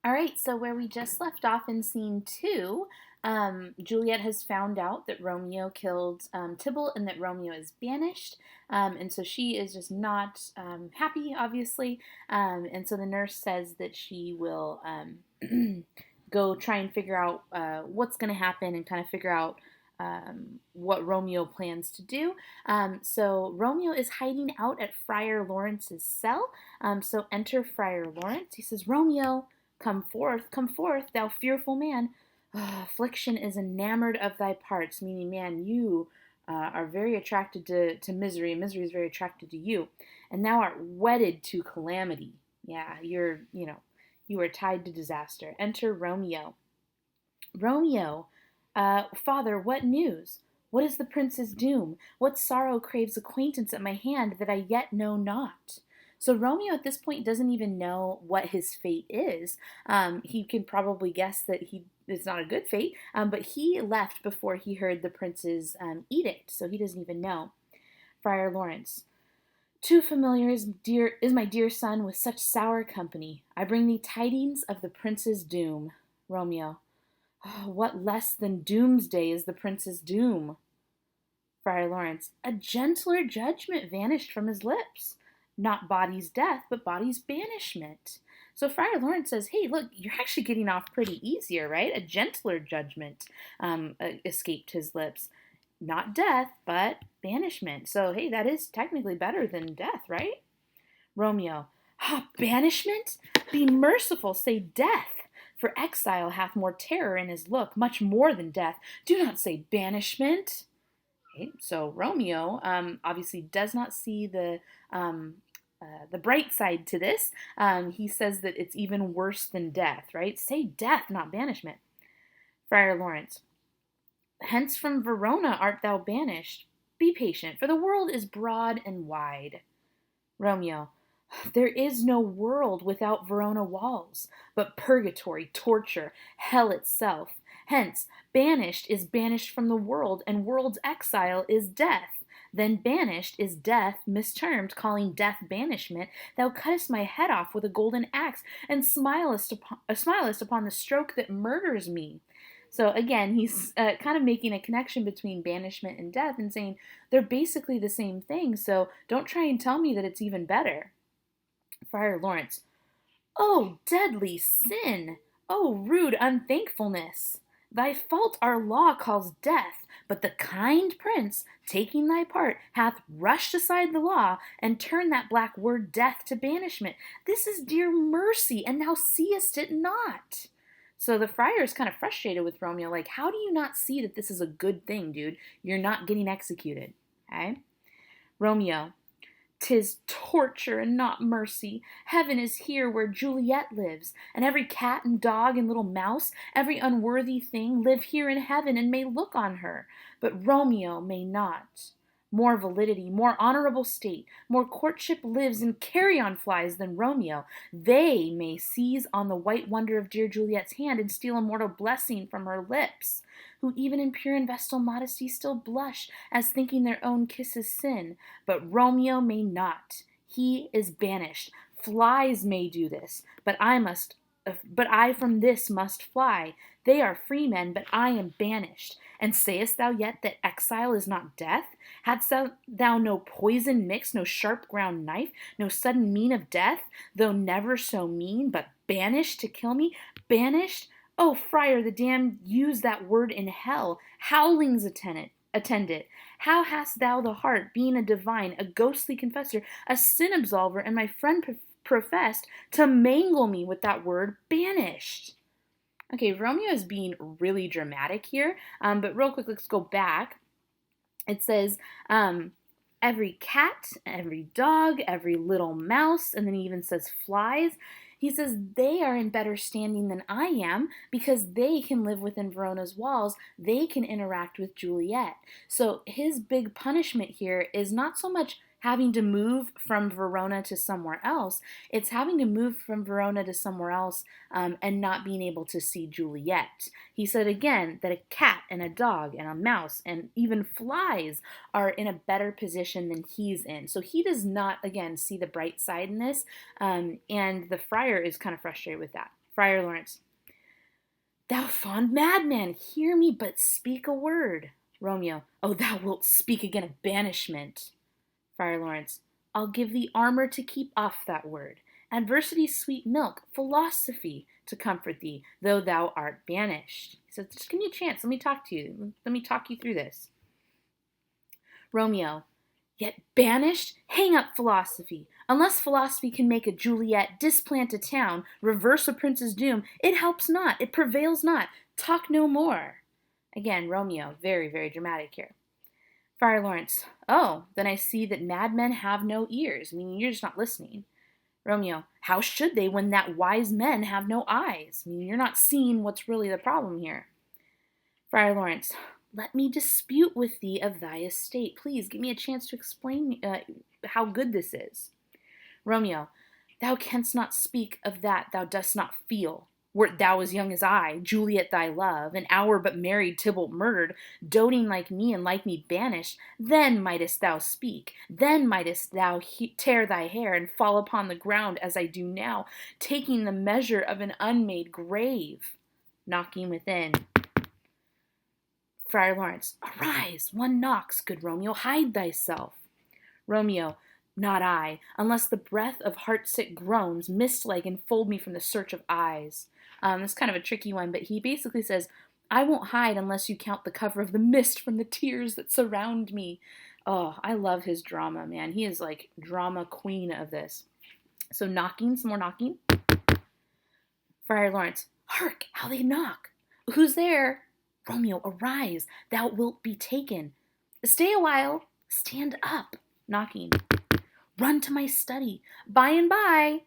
All right, so where we just left off in scene two, Juliet has found out that Romeo killed Tybalt and that Romeo is banished. And so she is just not happy, obviously. And so the nurse says that she will go try and figure out what's going to happen and kind of figure out what Romeo plans to do. So Romeo is hiding out at Friar Lawrence's cell. So enter Friar Laurence. He says, Romeo, come forth, thou fearful man. Affliction is enamored of thy parts, meaning, man, you are very attracted to misery, and misery is very attracted to you. And thou art wedded to calamity. Yeah, you are tied to disaster. Enter Romeo. Romeo, father, what news? What is the prince's doom? What sorrow craves acquaintance at my hand that I yet know not? So Romeo at this point doesn't even know what his fate is. He can probably guess that it's not a good fate, but he left before he heard the prince's edict, so he doesn't even know. Friar Laurence, too familiar is my dear son with such sour company. I bring thee tidings of the prince's doom. Romeo, oh, what less than doomsday is the prince's doom? Friar Laurence, a gentler judgment vanished from his lips. Not body's death, but body's banishment. So Friar Laurence says, hey, look, you're actually getting off pretty easier, right? A gentler judgment escaped his lips. Not death, but banishment. So, hey, that is technically better than death, right? Romeo, banishment? Be merciful, say death. For exile hath more terror in his look, much more than death. Do not say banishment. Okay, so Romeo obviously does not see the bright side to this. He says that it's even worse than death, right? Say death, not banishment. Friar Laurence, hence from Verona art thou banished. Be patient, for the world is broad and wide. Romeo, there is no world without Verona walls, but purgatory, torture, hell itself. Hence, banished is banished from the world, and world's exile is death. Then banished is death mistermed, calling death banishment. Thou cuttest my head off with a golden axe, and smilest upon the stroke that murders me. So again, he's kind of making a connection between banishment and death and saying they're basically the same thing, so don't try and tell me that it's even better. Friar Laurence, oh, deadly sin! Oh, rude unthankfulness! Thy fault our law calls death, but the kind prince, taking thy part, hath rushed aside the law, and turned that black word death to banishment. This is dear mercy, and thou seest it not. So the friar is kind of frustrated with Romeo, like, how do you not see that this is a good thing, dude? You're not getting executed. Okay? Romeo, 'tis torture and not mercy. Heaven is here where Juliet lives, and every cat and dog and little mouse, every unworthy thing, live here in heaven and may look on her. But Romeo may not. More validity, more honorable state, more courtship lives in carrion flies than Romeo. They may seize on the white wonder of dear Juliet's hand and steal a mortal blessing from her lips, who even in pure and vestal modesty still blush, as thinking their own kisses sin. But Romeo may not. He is banished. Flies may do this, but I from this must fly. They are free men, but I am banished. And sayest thou yet that exile is not death? Hadst thou no poison mixed, no sharp ground knife, no sudden mean of death, though never so mean, but banished to kill me? Banished? Oh, friar, the damned use that word in hell. Howlings attend it. How hast thou the heart, being a divine, a ghostly confessor, a sin absolver, and my friend professed, to mangle me with that word banished? Okay, Romeo is being really dramatic here, but real quick, let's go back. It says, every cat, every dog, every little mouse, and then he even says flies. He says they are in better standing than I am because they can live within Verona's walls. They can interact with Juliet. So his big punishment here is not so much having to move from Verona to somewhere else. It's having to move from Verona to somewhere else and not being able to see Juliet. He said again that a cat and a dog and a mouse and even flies are in a better position than he's in. So he does not, again, see the bright side in this, and the friar is kind of frustrated with that. Friar Laurence. Thou fond madman, hear me but speak a word. Romeo. Oh, thou wilt speak again of banishment. Friar Laurence. I'll give thee armor to keep off that word. Adversity's sweet milk, philosophy to comfort thee, though thou art banished. He says, just give me a chance. Let me talk to you. Let me talk you through this. Romeo. Yet banished? Hang up philosophy. Unless philosophy can make a Juliet, displant a town, reverse a prince's doom, it helps not, it prevails not. Talk no more. Again, Romeo, very, very dramatic here. Friar Laurence. Oh, then I see that madmen have no ears, meaning you're just not listening. Romeo. How should they when that wise men have no eyes? Meaning you're not seeing what's really the problem here. Friar Laurence. Let me dispute with thee of thy estate. Please, give me a chance to explain how good this is. Romeo. Thou canst not speak of that thou dost not feel. Wert thou as young as I, Juliet thy love, an hour but married, Tybalt murdered, doting like me and like me banished, then mightest thou speak, then mightest thou tear thy hair and fall upon the ground as I do now, taking the measure of an unmade grave. Knocking within. Friar Laurence. Arise, one knocks, good Romeo, hide thyself. Romeo. Not I, unless the breath of heart-sick groans, mist-like, enfold me from the search of eyes. It's kind of a tricky one, but he basically says, I won't hide unless you count the cover of the mist from the tears that surround me. Oh, I love his drama, man. He is like drama queen of this. So knocking, some more knocking. Friar Laurence. Hark, how they knock. Who's there? Romeo, arise, thou wilt be taken. Stay a while, stand up. Knocking. Run to my study, by and by.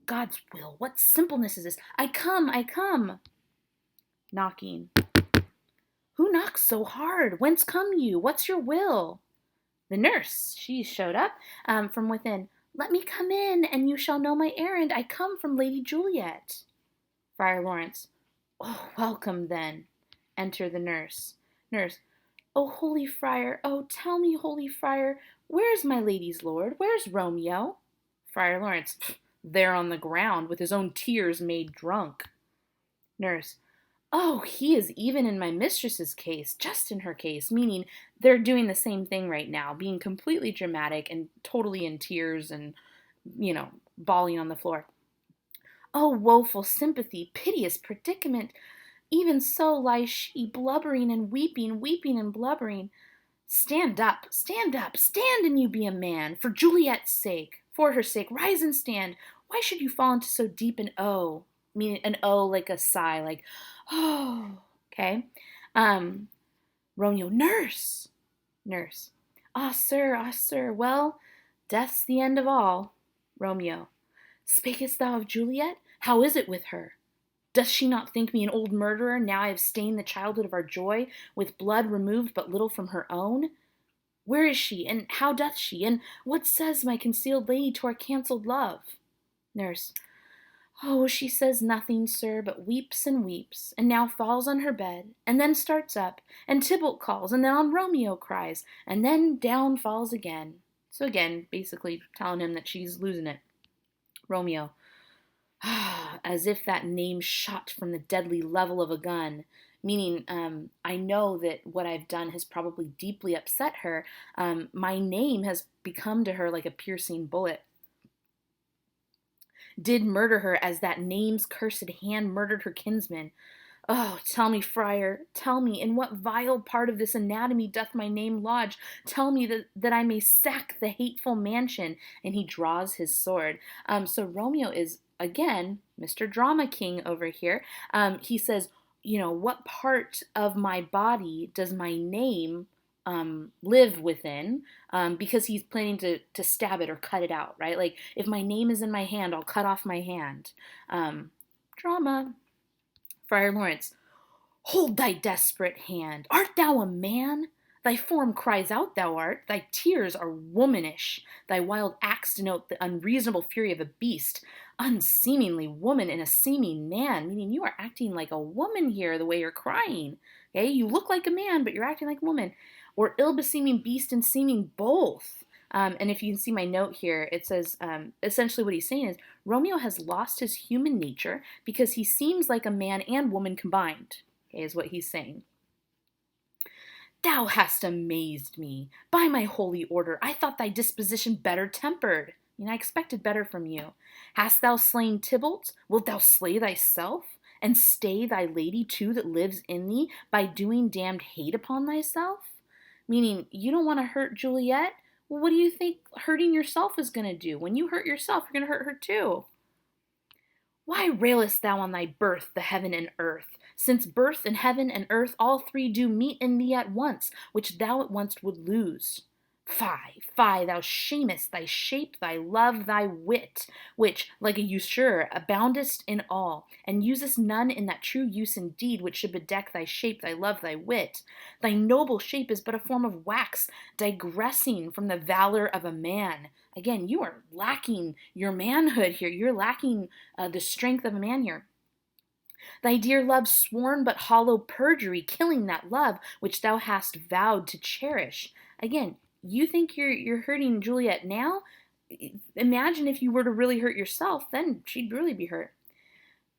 God's will, what simpleness is this? I come. Knocking. Who knocks so hard? Whence come you? What's your will? The nurse, she showed up from within. Let me come in, and you shall know my errand. I come from Lady Juliet. Friar Laurence. Oh, welcome then. Enter the nurse. Nurse. Oh, holy friar, oh, tell me, holy friar, where's my lady's lord? Where's Romeo? Friar Laurence. There on the ground, with his own tears made drunk. Nurse. Oh, he is even in my mistress's case, just in her case, meaning they're doing the same thing right now, being completely dramatic and totally in tears and, bawling on the floor. Oh, woeful sympathy, piteous predicament. Even so lies she, blubbering and weeping, weeping and blubbering. Stand up, stand and you be a man, for Juliet's sake, for her sake, rise and stand. Why should you fall into so deep an O? Meaning an O like a sigh, like, oh, okay? Romeo, nurse. Nurse. Ah, sir, well, death's the end of all. Romeo. Spakest thou of Juliet? How is it with her? Does she not think me an old murderer, now I have stained the childhood of our joy, with blood removed but little from her own? Where is she, and how doth she, and what says my concealed lady to our cancelled love? Nurse. Oh, she says nothing, sir, but weeps, and now falls on her bed, and then starts up, and Tybalt calls, and then on Romeo cries, and then down falls again. So again, basically telling him that she's losing it. Romeo. As if that name shot from the deadly level of a gun, meaning I know that what I've done has probably deeply upset her. My name has become to her like a piercing bullet. Did murder her as that name's cursed hand murdered her kinsman. Oh, tell me, friar, tell me, in what vile part of this anatomy doth my name lodge? Tell me that I may sack the hateful mansion. And he draws his sword. So Romeo is, again, Mr. Drama King over here. He says, what part of my body does my name live within? Because he's planning to stab it or cut it out, right? Like, if my name is in my hand, I'll cut off my hand. Drama. Friar Laurence. Hold thy desperate hand. Art thou a man? Thy form cries out thou art. Thy tears are womanish. Thy wild acts denote the unreasonable fury of a beast. Unseemingly woman in a seeming man, meaning you are acting like a woman here the way you're crying. Okay, you look like a man, but you're acting like a woman. Or ill-beseeming beast and seeming both. And if you can see my note here, it says, essentially what he's saying is, Romeo has lost his human nature because he seems like a man and woman combined, okay, is what he's saying. Thou hast amazed me. By my holy order, I thought thy disposition better tempered. I expected better from you. Hast thou slain Tybalt? Wilt thou slay thyself? And stay thy lady too that lives in thee by doing damned hate upon thyself? Meaning, you don't want to hurt Juliet? Well, what do you think hurting yourself is going to do? When you hurt yourself, you're going to hurt her too. Why railest thou on thy birth, the heaven and earth? Since birth and heaven and earth all three do meet in thee at once, which thou at once would lose. Fie, thou shamest thy shape, thy love, thy wit, which, like a usurer, aboundest in all, and usest none in that true use indeed which should bedeck thy shape, thy love, thy wit. Thy noble shape is but a form of wax, digressing from the valor of a man. Again, you are lacking your manhood here. You're lacking the strength of a man here. Thy dear love sworn but hollow perjury, killing that love which thou hast vowed to cherish. Again, you think you're hurting Juliet now? Imagine if you were to really hurt yourself, then she'd really be hurt.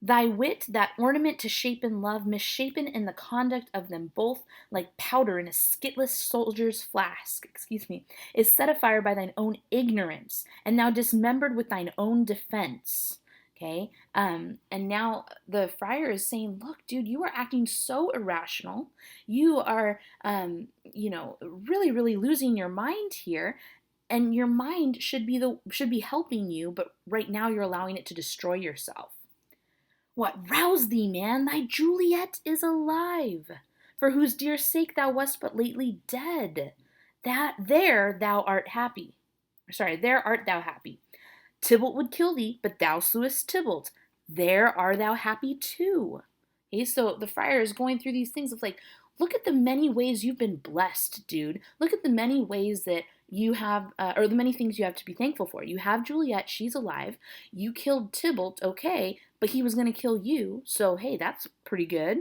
Thy wit, that ornament to shape in love, misshapen in the conduct of them both, like powder in a skitless soldier's flask, is set afire by thine own ignorance, and now dismembered with thine own defense. Okay, and now the friar is saying, look, dude, you are acting so irrational. You are, really, really losing your mind here, and your mind should be helping you, but right now you're allowing it to destroy yourself. What, rouse thee, man, thy Juliet is alive, for whose dear sake thou wast but lately dead. There art thou happy. Tybalt would kill thee, but thou slewest Tybalt. There art thou happy too. Okay, so the friar is going through these things of like, look at the many ways you've been blessed, dude. Look at the many ways that you have, or the many things you have to be thankful for. You have Juliet, she's alive. You killed Tybalt, okay, but he was going to kill you, so hey, that's pretty good.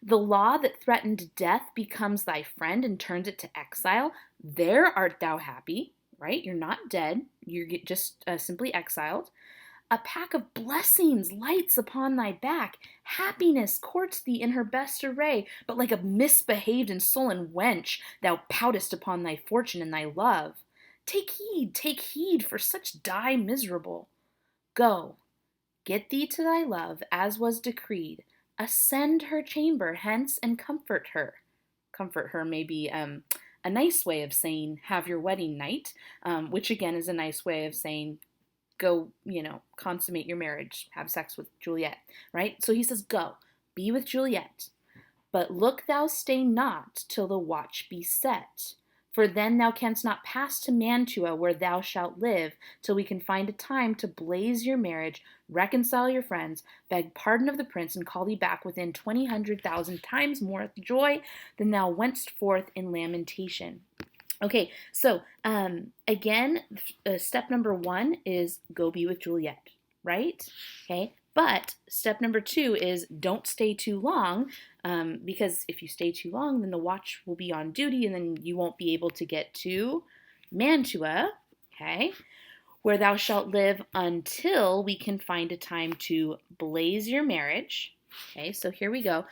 The law that threatened death becomes thy friend and turns it to exile. There art thou happy, right? You're not dead. You're just simply exiled. A pack of blessings lights upon thy back. Happiness courts thee in her best array, but like a misbehaved and sullen wench, thou poutest upon thy fortune and thy love. Take heed, for such die miserable. Go, get thee to thy love, as was decreed. Ascend her chamber hence and comfort her. Comfort her may be a nice way of saying have your wedding night, which again is a nice way of saying go, consummate your marriage, have sex with Juliet, right? So he says, go, be with Juliet, but look thou stay not till the watch be set. For then thou canst not pass to Mantua, where thou shalt live, till we can find a time to blaze your marriage, reconcile your friends, beg pardon of the prince, and call thee back within 20,000 times more joy than thou wentst forth in lamentation. Okay, so again, step number 1 is go be with Juliet, right? Okay, but step number 2 is don't stay too long, because if you stay too long, then the watch will be on duty, and then you won't be able to get to Mantua, okay, where thou shalt live until we can find a time to blaze your marriage. Okay, so here we go.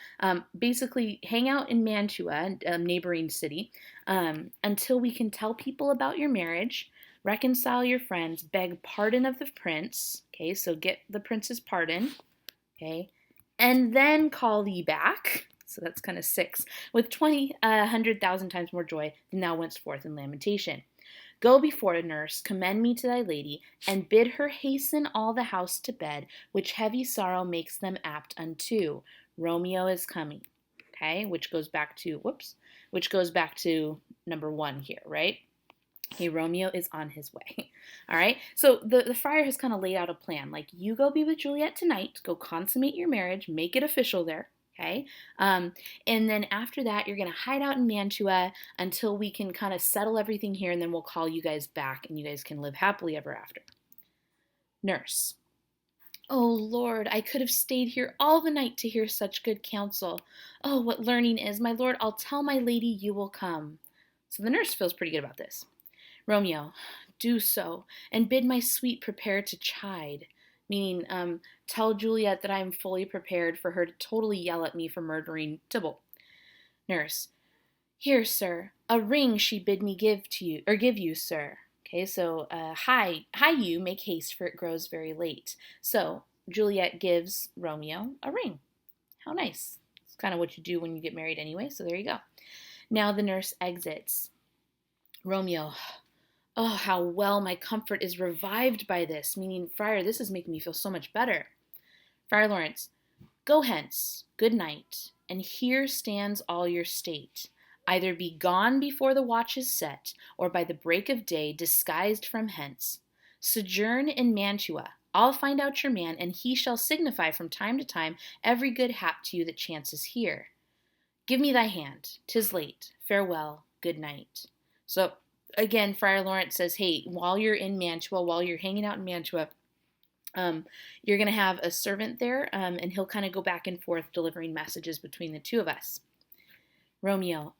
Basically, hang out in Mantua, a neighboring city, until we can tell people about your marriage, reconcile your friends, beg pardon of the prince. Okay, so get the prince's pardon. Okay, and then call thee back. So that's kind of 6, with 100,000 times more joy than thou wentst forth in lamentation. Go before, nurse, commend me to thy lady, and bid her hasten all the house to bed, which heavy sorrow makes them apt unto. Romeo is coming. Okay, which goes back to number 1 here, right? Okay, Romeo is on his way. All right, so the friar has kind of laid out a plan. Like, you go be with Juliet tonight, go consummate your marriage, make it official there. Okay, and then after that, you're going to hide out in Mantua until we can kind of settle everything here, and then we'll call you guys back, and you guys can live happily ever after. Nurse. Oh, Lord, I could have stayed here all the night to hear such good counsel. Oh, what learning is! My Lord, I'll tell my lady you will come. So the nurse feels pretty good about this. Romeo, do so, and bid my sweet prepare to chide. Meaning, tell Juliet that I am fully prepared for her to totally yell at me for murdering Tybalt. Nurse, here, sir, a ring she bid me give to you, or give you, sir. Okay, so hi, you, make haste, for it grows very late. So Juliet gives Romeo a ring. How nice. It's kind of what you do when you get married anyway, so there you go. Now the nurse exits. Romeo, oh, how well my comfort is revived by this, meaning, Friar, this is making me feel so much better. Friar Laurence, go hence, good night, and here stands all your state. Either be gone before the watch is set, or by the break of day disguised from hence. Sojourn in Mantua. I'll find out your man, and he shall signify from time to time every good hap to you that chances here. Give me thy hand. 'Tis late. Farewell. Good night. So again, Friar Laurence says, hey, while you're in Mantua, while you're hanging out in Mantua, you're going to have a servant there, and he'll kind of go back and forth delivering messages between the two of us. Romeo,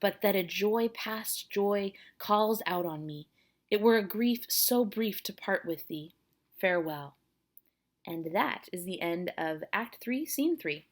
but that a joy past joy calls out on me. It were a grief so brief to part with thee. Farewell. And that is the end of Act 3, Scene 3.